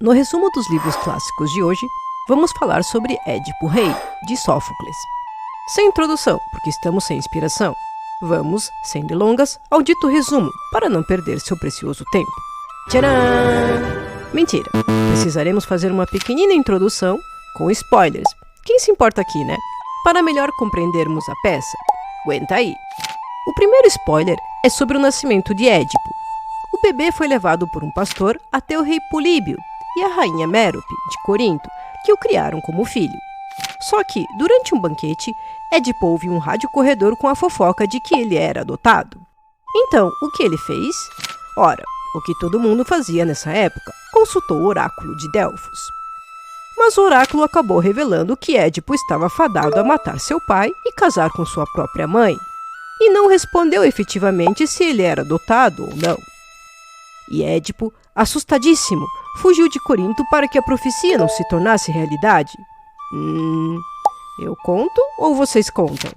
No resumo dos livros clássicos de hoje, vamos falar sobre Édipo Rei, de Sófocles. Sem introdução, porque estamos sem inspiração. Vamos, sem delongas, ao dito resumo, para não perder seu precioso tempo. Tcharam! Mentira, precisaremos fazer uma pequenina introdução com spoilers. Quem se importa aqui, né? Para melhor compreendermos a peça. Aguenta aí. O primeiro spoiler é sobre o nascimento de Édipo. O bebê foi levado por um pastor até o rei Políbio e a rainha Mérope, de Corinto, que o criaram como filho. Só que, durante um banquete, Édipo ouviu um rádio corredor com a fofoca de que ele era adotado. Então, o que ele fez? Ora, o que todo mundo fazia nessa época, consultou o oráculo de Delfos. Mas o oráculo acabou revelando que Édipo estava fadado a matar seu pai e casar com sua própria mãe, e não respondeu efetivamente se ele era adotado ou não. E Édipo, assustadíssimo, fugiu de Corinto para que a profecia não se tornasse realidade. Eu conto ou vocês contam?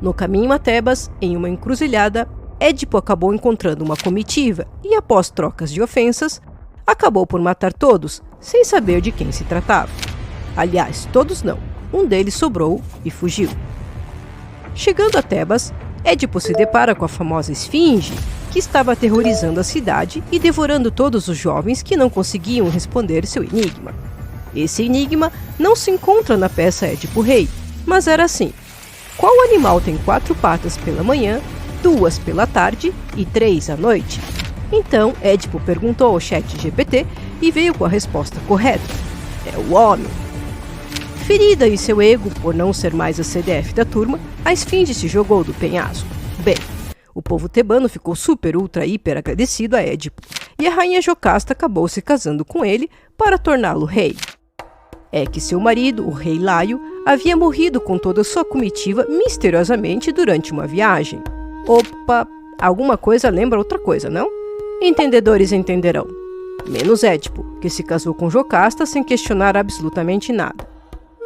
No caminho a Tebas, em uma encruzilhada, Édipo acabou encontrando uma comitiva e, após trocas de ofensas, acabou por matar todos, sem saber de quem se tratava. Aliás, todos não. Um deles sobrou e fugiu. Chegando a Tebas, Édipo se depara com a famosa Esfinge, que estava aterrorizando a cidade e devorando todos os jovens que não conseguiam responder seu enigma. Esse enigma não se encontra na peça Édipo Rei, mas era assim: qual animal tem 4 patas pela manhã, 2 pela tarde e 3 à noite? Então, Édipo perguntou ao ChatGPT e veio com a resposta correta: é o homem. Ferida em seu ego por não ser mais a CDF da turma, a Esfinge se jogou do penhasco. Bem, o povo tebano ficou super, ultra, hiper agradecido a Édipo, e a rainha Jocasta acabou se casando com ele para torná-lo rei. É que seu marido, o rei Laio, havia morrido com toda sua comitiva misteriosamente durante uma viagem. Opa, alguma coisa lembra outra coisa, não? Entendedores entenderão. Menos Édipo, que se casou com Jocasta sem questionar absolutamente nada.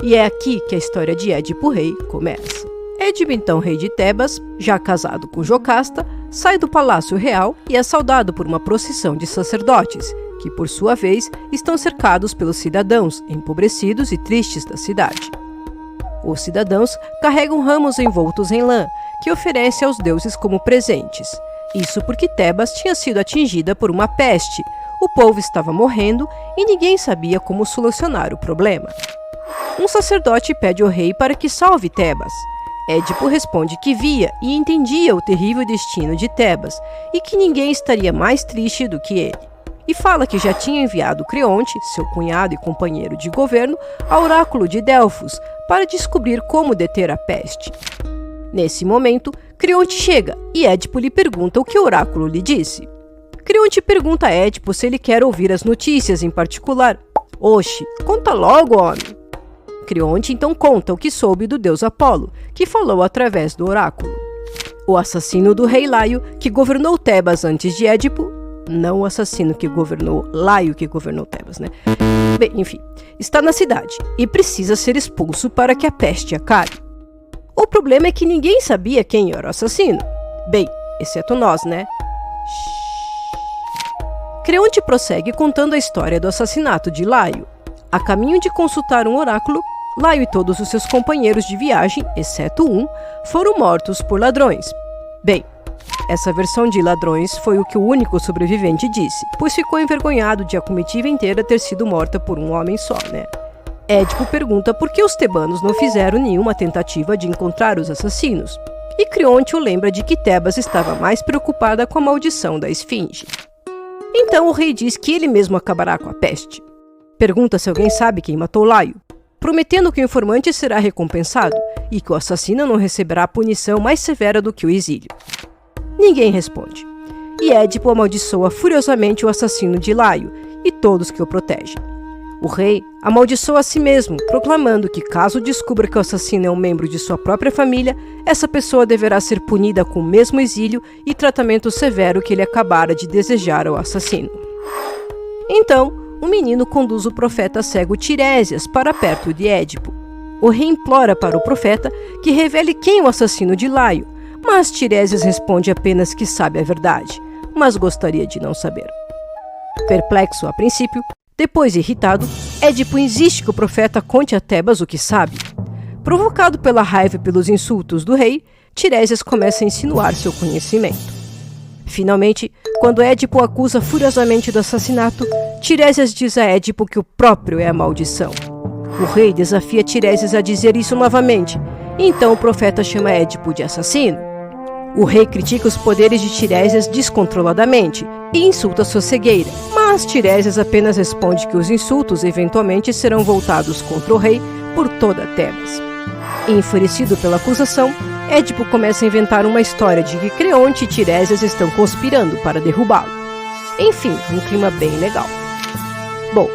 E é aqui que a história de Édipo Rei começa. Édipo, então rei de Tebas, já casado com Jocasta, sai do palácio real e é saudado por uma procissão de sacerdotes, que por sua vez estão cercados pelos cidadãos empobrecidos e tristes da cidade. Os cidadãos carregam ramos envoltos em lã, que oferecem aos deuses como presentes. Isso porque Tebas tinha sido atingida por uma peste, o povo estava morrendo e ninguém sabia como solucionar o problema. Um sacerdote pede ao rei para que salve Tebas. Édipo responde que via e entendia o terrível destino de Tebas e que ninguém estaria mais triste do que ele. E fala que já tinha enviado Creonte, seu cunhado e companheiro de governo, ao oráculo de Delfos para descobrir como deter a peste. Nesse momento, Creonte chega e Édipo lhe pergunta o que o oráculo lhe disse. Creonte pergunta a Édipo se ele quer ouvir as notícias em particular. Oxe, conta logo, homem! Creonte então conta o que soube do deus Apolo, que falou através do oráculo. O assassino do rei Laio, que governou Tebas antes de Édipo, não o assassino que governou Laio, que governou Tebas, né? Bem, enfim, está na cidade e precisa ser expulso para que a peste acabe. O problema é que ninguém sabia quem era o assassino. Bem, exceto nós, né? Creonte prossegue contando a história do assassinato de Laio. A caminho de consultar um oráculo, Laio e todos os seus companheiros de viagem, exceto um, foram mortos por ladrões. Bem, essa versão de ladrões foi o que o único sobrevivente disse, pois ficou envergonhado de a comitiva inteira ter sido morta por um homem só, né? Édipo pergunta por que os tebanos não fizeram nenhuma tentativa de encontrar os assassinos, e Creonte o lembra de que Tebas estava mais preocupada com a maldição da Esfinge. Então o rei diz que ele mesmo acabará com a peste. Pergunta se alguém sabe quem matou Laio, prometendo que o informante será recompensado e que o assassino não receberá a punição mais severa do que o exílio. Ninguém responde, e Édipo amaldiçoa furiosamente o assassino de Laio e todos que o protegem. O rei amaldiçoa a si mesmo, proclamando que caso descubra que o assassino é um membro de sua própria família, essa pessoa deverá ser punida com o mesmo exílio e tratamento severo que ele acabara de desejar ao assassino. Então, um menino conduz o profeta cego Tirésias para perto de Édipo. O rei implora para o profeta que revele quem é o assassino de Laio, mas Tirésias responde apenas que sabe a verdade, mas gostaria de não saber. Perplexo a princípio, Depois, irritado, Édipo insiste que o profeta conte a Tebas o que sabe. Provocado pela raiva e pelos insultos do rei, Tiresias começa a insinuar seu conhecimento. Finalmente, quando Édipo acusa furiosamente do assassinato, Tiresias diz a Édipo que o próprio é a maldição. O rei desafia Tiresias a dizer isso novamente, e então o profeta chama Édipo de assassino. O rei critica os poderes de Tiresias descontroladamente e insulta sua cegueira, mas Tiresias apenas responde que os insultos eventualmente serão voltados contra o rei por toda Tebas. Enfurecido pela acusação, Édipo começa a inventar uma história de que Creonte e Tiresias estão conspirando para derrubá-lo. Enfim, um clima bem legal. Bom,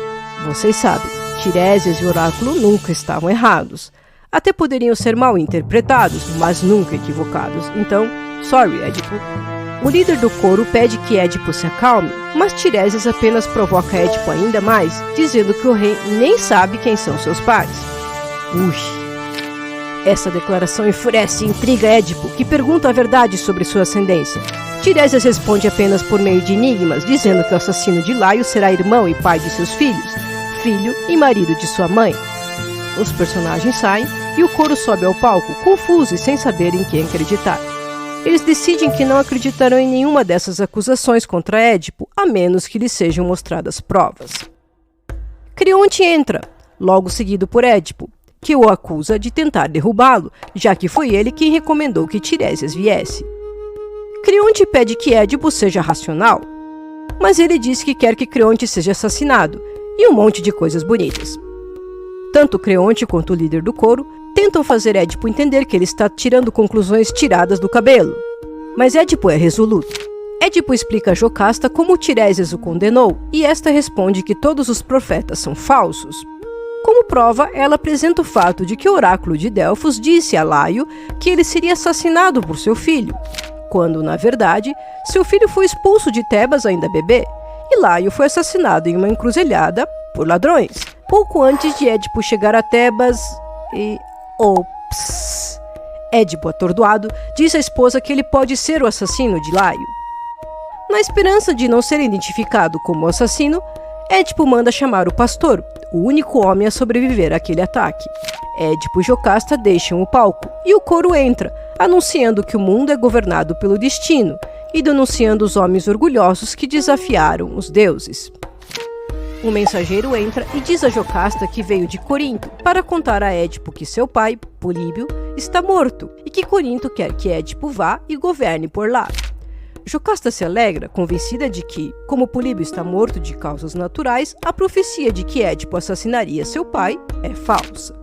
vocês sabem, Tiresias e o oráculo nunca estavam errados. Até poderiam ser mal interpretados, mas nunca equivocados. Então, sorry, Édipo. O líder do coro pede que Édipo se acalme, mas Tiresias apenas provoca Édipo ainda mais, dizendo que o rei nem sabe quem são seus pais. Essa declaração enfurece e intriga Édipo, que pergunta a verdade sobre sua ascendência. Tiresias responde apenas por meio de enigmas, dizendo que o assassino de Laio será irmão e pai de seus filhos, filho e marido de sua mãe. Os personagens saem e o coro sobe ao palco, confuso e sem saber em quem acreditar. Eles decidem que não acreditarão em nenhuma dessas acusações contra Édipo, a menos que lhes sejam mostradas provas. Creonte entra, logo seguido por Édipo, que o acusa de tentar derrubá-lo, já que foi ele quem recomendou que Tiresias viesse. Creonte pede que Édipo seja racional, mas ele diz que quer que Creonte seja assassinado, e um monte de coisas bonitas. Tanto Creonte quanto o líder do coro tentam fazer Édipo entender que ele está tirando conclusões tiradas do cabelo. Mas Édipo é resoluto. Édipo explica a Jocasta como Tiresias o condenou, e esta responde que todos os profetas são falsos. Como prova, ela apresenta o fato de que o oráculo de Delfos disse a Laio que ele seria assassinado por seu filho, quando, na verdade, seu filho foi expulso de Tebas ainda bebê, e Laio foi assassinado em uma encruzilhada por ladrões, pouco antes de Édipo chegar a Tebas e... Ops! Édipo, atordoado, diz à esposa que ele pode ser o assassino de Laio. Na esperança de não ser identificado como assassino, Édipo manda chamar o pastor, o único homem a sobreviver àquele ataque. Édipo e Jocasta deixam o palco, e o coro entra, anunciando que o mundo é governado pelo destino, e denunciando os homens orgulhosos que desafiaram os deuses. Um mensageiro entra e diz a Jocasta que veio de Corinto para contar a Édipo que seu pai, Políbio, está morto e que Corinto quer que Édipo vá e governe por lá. Jocasta se alegra, convencida de que, como Políbio está morto de causas naturais, a profecia de que Édipo assassinaria seu pai é falsa.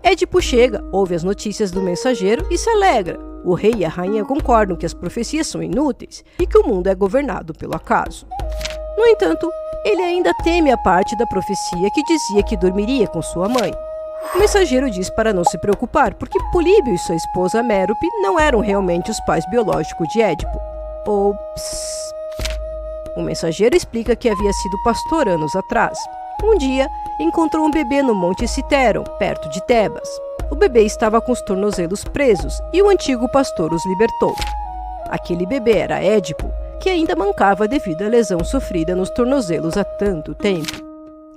Édipo chega, ouve as notícias do mensageiro e se alegra. O rei e a rainha concordam que as profecias são inúteis e que o mundo é governado pelo acaso. No entanto, ele ainda teme a parte da profecia que dizia que dormiria com sua mãe. O mensageiro diz para não se preocupar, porque Políbio e sua esposa Mérope não eram realmente os pais biológicos de Édipo. Ops! O mensageiro explica que havia sido pastor anos atrás. Um dia, encontrou um bebê no Monte Citeron, perto de Tebas. O bebê estava com os tornozelos presos e o antigo pastor os libertou. Aquele bebê era Édipo, que ainda mancava devido à lesão sofrida nos tornozelos há tanto tempo.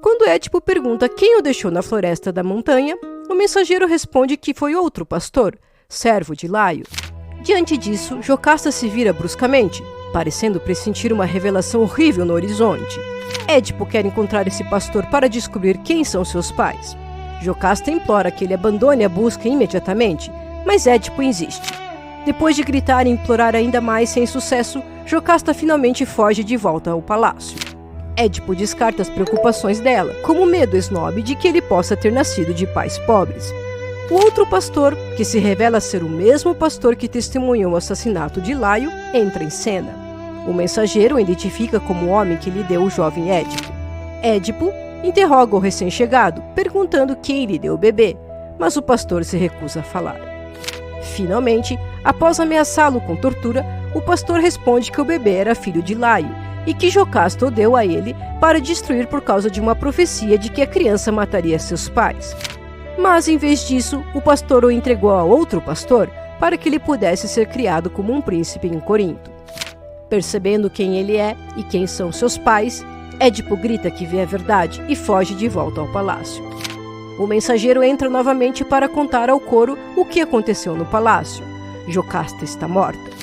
Quando Édipo pergunta quem o deixou na floresta da montanha, o mensageiro responde que foi outro pastor, servo de Laio. Diante disso, Jocasta se vira bruscamente, parecendo pressentir uma revelação horrível no horizonte. Édipo quer encontrar esse pastor para descobrir quem são seus pais. Jocasta implora que ele abandone a busca imediatamente, mas Édipo insiste. Depois de gritar e implorar ainda mais sem sucesso, Jocasta finalmente foge de volta ao palácio. Édipo descarta as preocupações dela, como o medo snob de que ele possa ter nascido de pais pobres. O outro pastor, que se revela ser o mesmo pastor que testemunhou o assassinato de Laio, entra em cena. O mensageiro o identifica como o homem que lhe deu o jovem Édipo. Édipo interroga o recém-chegado, perguntando quem lhe deu o bebê, mas o pastor se recusa a falar. Finalmente, após ameaçá-lo com tortura, o pastor responde que o bebê era filho de Laio e que Jocasta o deu a ele para destruir por causa de uma profecia de que a criança mataria seus pais. Mas, em vez disso, o pastor o entregou a outro pastor para que ele pudesse ser criado como um príncipe em Corinto. Percebendo quem ele é e quem são seus pais, Édipo grita que vê a verdade e foge de volta ao palácio. O mensageiro entra novamente para contar ao coro o que aconteceu no palácio. Jocasta está morta.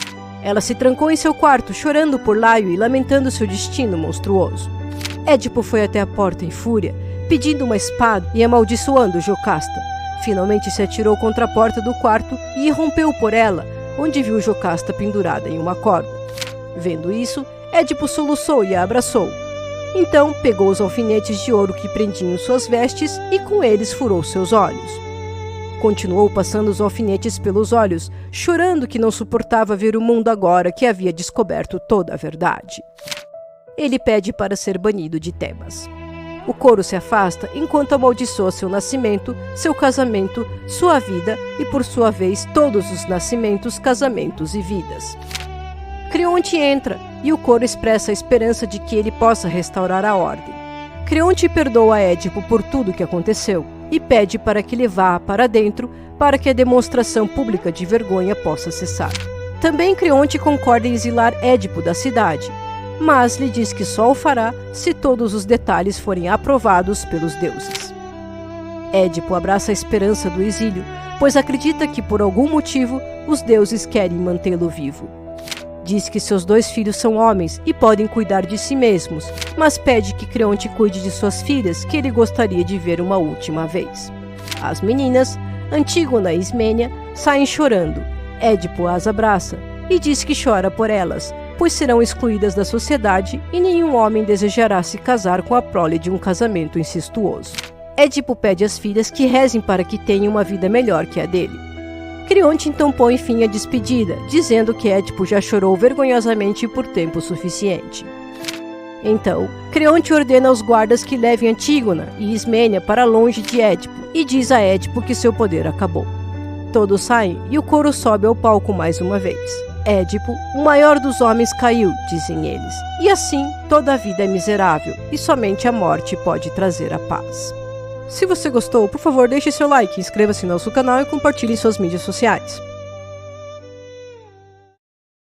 Ela se trancou em seu quarto, chorando por Laio e lamentando seu destino monstruoso. Édipo foi até a porta em fúria, pedindo uma espada e amaldiçoando Jocasta. Finalmente se atirou contra a porta do quarto e irrompeu por ela, onde viu Jocasta pendurada em uma corda. Vendo isso, Édipo soluçou e a abraçou. Então pegou os alfinetes de ouro que prendiam suas vestes e com eles furou seus olhos. Continuou passando os alfinetes pelos olhos, chorando que não suportava ver o mundo agora que havia descoberto toda a verdade. Ele pede para ser banido de Tebas. O coro se afasta enquanto amaldiçoa seu nascimento, seu casamento, sua vida e, por sua vez, todos os nascimentos, casamentos e vidas. Creonte entra e o coro expressa a esperança de que ele possa restaurar a ordem. Creonte perdoa Édipo por tudo o que aconteceu e pede para que ele vá para dentro para que a demonstração pública de vergonha possa cessar. Também Creonte concorda em exilar Édipo da cidade, mas lhe diz que só o fará se todos os detalhes forem aprovados pelos deuses. Édipo abraça a esperança do exílio, pois acredita que por algum motivo os deuses querem mantê-lo vivo. Diz que seus 2 filhos são homens e podem cuidar de si mesmos, mas pede que Creonte cuide de suas filhas, que ele gostaria de ver uma última vez. As meninas, Antígona e Ismênia, saem chorando. Édipo as abraça e diz que chora por elas, pois serão excluídas da sociedade e nenhum homem desejará se casar com a prole de um casamento incestuoso. Édipo pede às filhas que rezem para que tenham uma vida melhor que a dele. Creonte então põe fim à despedida, dizendo que Édipo já chorou vergonhosamente por tempo suficiente. Então, Creonte ordena aos guardas que levem Antígona e Ismênia para longe de Édipo e diz a Édipo que seu poder acabou. Todos saem e o coro sobe ao palco mais uma vez. Édipo, o maior dos homens, caiu, dizem eles, e assim toda a vida é miserável e somente a morte pode trazer a paz. Se você gostou, por favor deixe seu like, inscreva-se no nosso canal e compartilhe em suas mídias sociais.